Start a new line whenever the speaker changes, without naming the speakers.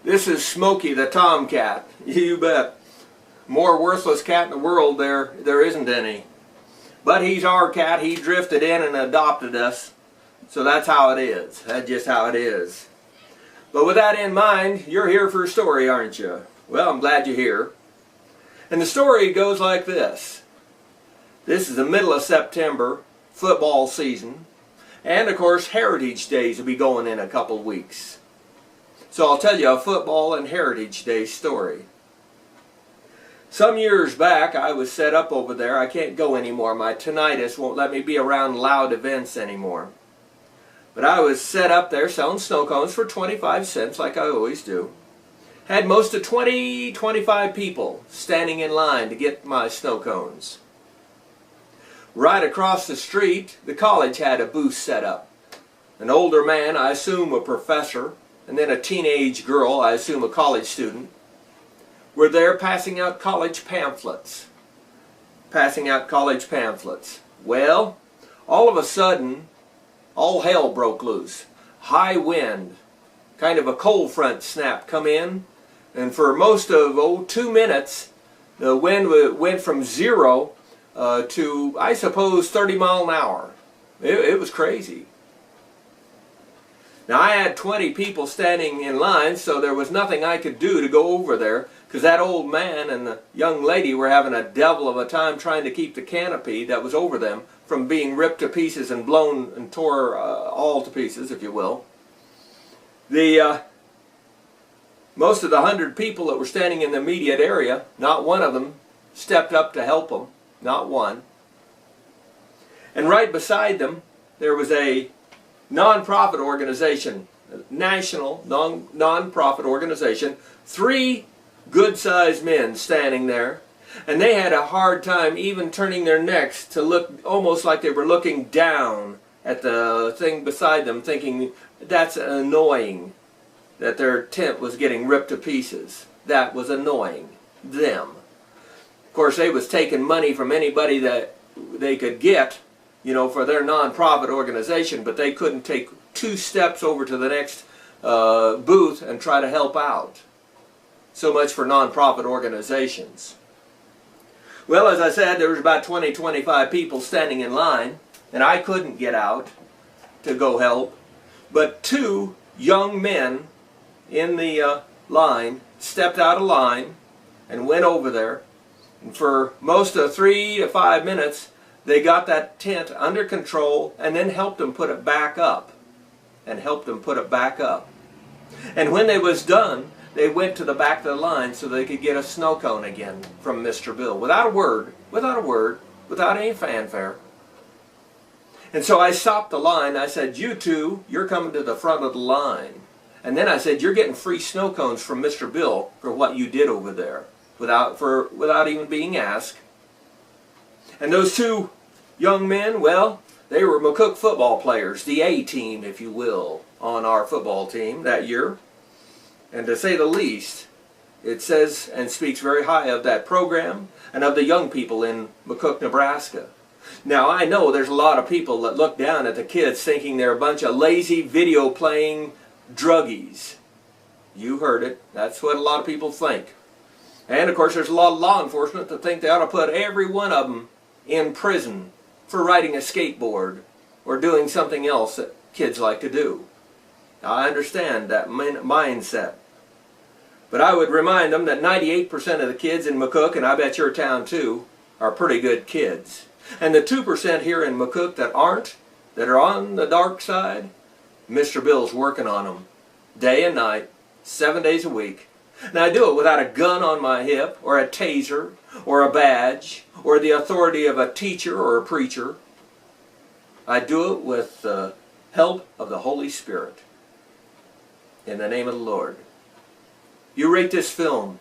This is Smokey the tomcat. You bet. More worthless cat in the world there isn't any. But he's our cat. He drifted in and adopted us. So that's how it is. That's just how it is. But with that in mind, you're here for a story, aren't you? Well, I'm glad you're here. And the story goes like this. This is the middle of September, football season. And of course, Heritage Days will be going in a couple weeks. So I'll tell you a football and Heritage Day story. Some years back, I was set up over there. I can't go anymore. My tinnitus won't let me be around loud events anymore. But I was set up there selling snow cones for 25 cents like I always do. Had most of 25 people standing in line to get my snow cones. Right across the street, the college had a booth set up. An older man, I assume a professor, and then a teenage girl, I assume a college student, were there passing out college pamphlets. Well, all of a sudden, all hell broke loose. High wind, kind of a cold front snap come in, and for most of 2 minutes, the wind went from 0 to, I suppose, 30 miles an hour. It was crazy. Now I had 20 people standing in line, so there was nothing I could do to go over there, because that old man and the young lady were having a devil of a time trying to keep the canopy that was over them from being ripped to pieces and blown and tore all to pieces, if you will. Most of the 100 people that were standing in the immediate area, not one of them stepped up to help them. Not one. And right beside them, there was a non-profit organization, a national non-profit organization, 3 good-sized men standing there, and they had a hard time even turning their necks to look almost like they were looking down at the thing beside them, thinking that's annoying that their tent was getting ripped to pieces. That was annoying them. Of course, they was taking money from anybody that they could get, you know, for their non-profit organization, but they couldn't take 2 steps over to the next booth and try to help out. So much for non-profit organizations. Well, as I said, there was about 20-25 people standing in line, and I couldn't get out to go help. But 2 young men in the line stepped out of line and went over there. And for most of 3 to 5 minutes, they got that tent under control and then helped them put it back up. And when they was done, they went to the back of the line so they could get a snow cone again from Mr. Bill. Without a word, without any fanfare. And so I stopped the line. I said, you 2, you're coming to the front of the line. And then I said, you're getting free snow cones from Mr. Bill for what you did over there, without even being asked. And those 2 young men, well, they were McCook football players, the A team, if you will, on our football team that year. And to say the least, it says and speaks very high of that program and of the young people in McCook, Nebraska. Now, I know there's a lot of people that look down at the kids thinking they're a bunch of lazy video-playing druggies. You heard it. That's what a lot of people think. And, of course, there's a lot of law enforcement that think they ought to put every one of them in prison for riding a skateboard or doing something else that kids like to do. Now, I understand that mindset. But I would remind them that 98% of the kids in McCook, and I bet your town too, are pretty good kids. And the 2% here in McCook that aren't, that are on the dark side, Mr. Bill's working on them day and night, 7 days a week. And I do it without a gun on my hip, or a taser, or a badge, or the authority of a teacher or a preacher. I do it with the help of the Holy Spirit. In the name of the Lord. You rate this film